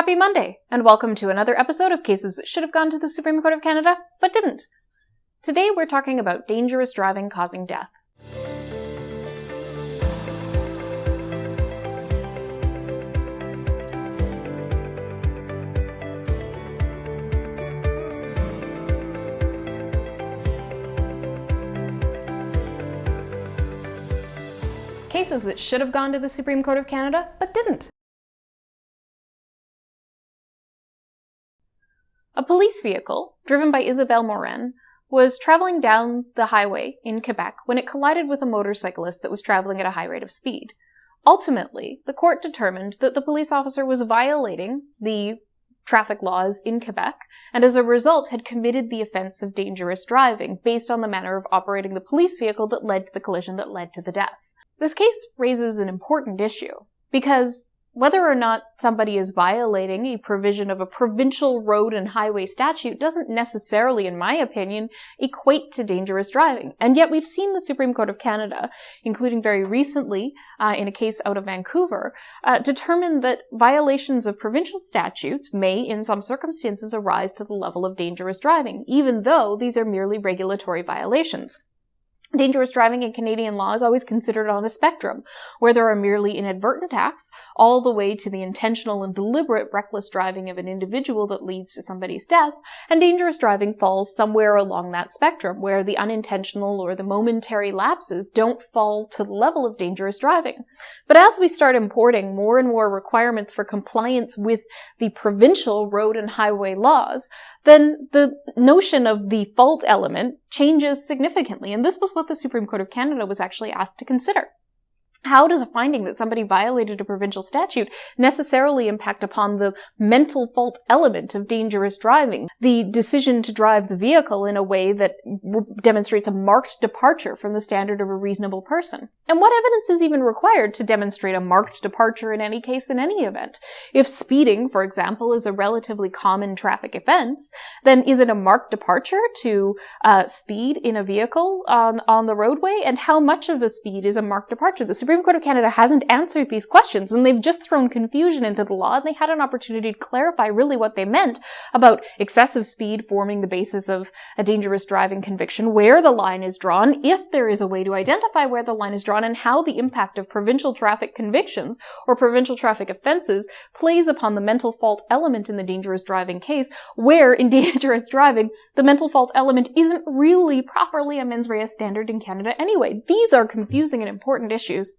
Happy Monday, and welcome to another episode of cases that should have gone to the Supreme Court of Canada, but didn't. Today we're talking about dangerous driving causing death. Cases that should have gone to the Supreme Court of Canada, but didn't. A police vehicle, driven by Isabelle Morin, was traveling down the highway in Quebec when it collided with a motorcyclist that was traveling at a high rate of speed. Ultimately, the court determined that the police officer was violating the traffic laws in Quebec, and as a result had committed the offense of dangerous driving based on the manner of operating the police vehicle that led to the collision that led to the death. This case raises an important issue, because whether or not somebody is violating a provision of a provincial road and highway statute doesn't necessarily, in my opinion, equate to dangerous driving. And yet we've seen the Supreme Court of Canada, including very recently in a case out of Vancouver, determine that violations of provincial statutes may, in some circumstances, arise to the level of dangerous driving, even though these are merely regulatory violations. Dangerous driving in Canadian law is always considered on a spectrum, where there are merely inadvertent acts, all the way to the intentional and deliberate reckless driving of an individual that leads to somebody's death, and dangerous driving falls somewhere along that spectrum, where the unintentional or the momentary lapses don't fall to the level of dangerous driving. But as we start importing more and more requirements for compliance with the provincial road and highway laws, then the notion of the fault element changes significantly, and this was what the Supreme Court of Canada was actually asked to consider. How does a finding that somebody violated a provincial statute necessarily impact upon the mental fault element of dangerous driving, the decision to drive the vehicle in a way that demonstrates a marked departure from the standard of a reasonable person? And what evidence is even required to demonstrate a marked departure in any case in any event? If speeding, for example, is a relatively common traffic offense, then is it a marked departure to speed in a vehicle on the roadway? And how much of a speed is a marked departure? The Supreme Court of Canada hasn't answered these questions, and they've just thrown confusion into the law, and they had an opportunity to clarify really what they meant about excessive speed forming the basis of a dangerous driving conviction, where the line is drawn, if there is a way to identify where the line is drawn, and how the impact of provincial traffic convictions or provincial traffic offenses plays upon the mental fault element in the dangerous driving case, where in dangerous driving, the mental fault element isn't really properly a mens rea standard in Canada anyway. These are confusing and important issues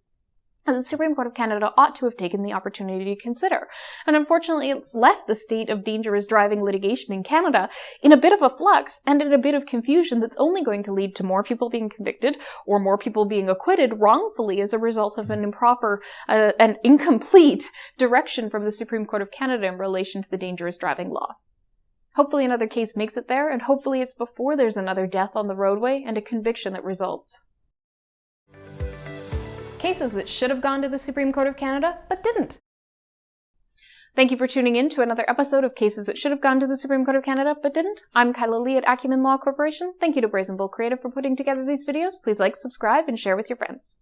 that the Supreme Court of Canada ought to have taken the opportunity to consider. And unfortunately, it's left the state of dangerous driving litigation in Canada in a bit of a flux and in a bit of confusion that's only going to lead to more people being convicted or more people being acquitted wrongfully as a result of an improper and incomplete direction from the Supreme Court of Canada in relation to the dangerous driving law. Hopefully another case makes it there, and hopefully it's before there's another death on the roadway and a conviction that results. Cases that should have gone to the Supreme Court of Canada, but didn't. Thank you for tuning in to another episode of Cases that should have gone to the Supreme Court of Canada, but didn't. I'm Kyla Lee at Acumen Law Corporation. Thank you to Brazen Bull Creative for putting together these videos. Please like, subscribe, and share with your friends.